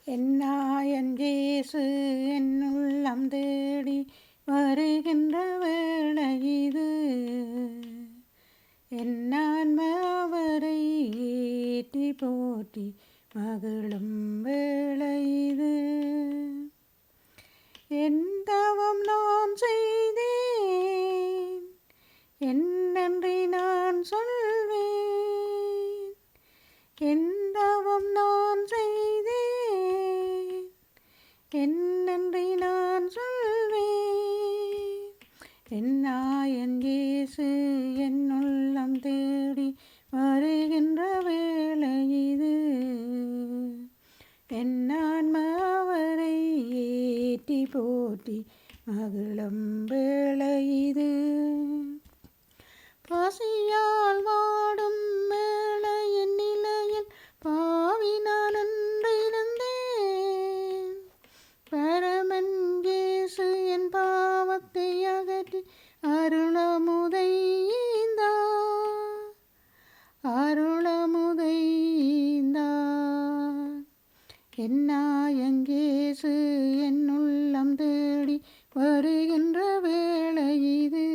என்னாயன் இயேசு என் உள்ளம் தேடி வருகின்ற வேளை இது. என் ஆன்மா அவரை ஏற்றி போற்றி மகிழும் வேளை இது. என் தவம் நான் செய்தேன், என் நன்றி நான் சொல்வேன். என் தவம் நான் செய்தேன், என் நன்றி நான் சொல்வேன். என் நாயன் இயேசு என் உள்ளம் தேடி வருகின்ற வேளை இது. என் ஆன்மா அவரை ஏற்றி போற்றி மகிழும் வேளை இது. பசியால் வாடும் வேளையின் நிலையில் பாவி நான் என்றிருந்தேன். பரமன் இயேசு என் பாவத்தை அகற்றி அருளமுதை ஈந்தார், அருளமுதை ஈந்தார். என் நாயன் இயேசு என் உள்ளம் தேடி வருகின்ற வேளை இது.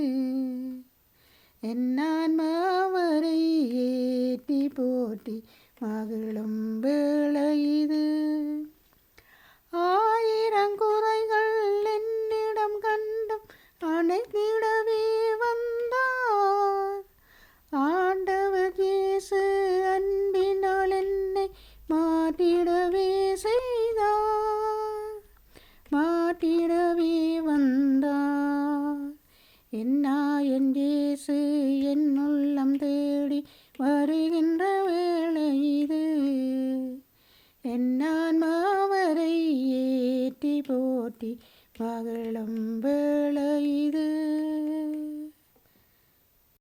என் ஆன்மா அவரை ஏற்றி போற்றி மகிழும் வேளை இது. ஆயிரம் குறைகள் என்னிடம் கண்டும் அணைத்திடவே வந்தார். ஆண்டவர் இயேசு அன்பினால் என்னை மாற்றிடவே செய்தார், மாற்றிடவே வந்தார். என் நாயன் இயேசு என் உள்ளம் தேடி வருகின்ற வேளை இது. என் ஆன்மா அவரை ஏற்றி போற்றி மகிழும் வேளை இது.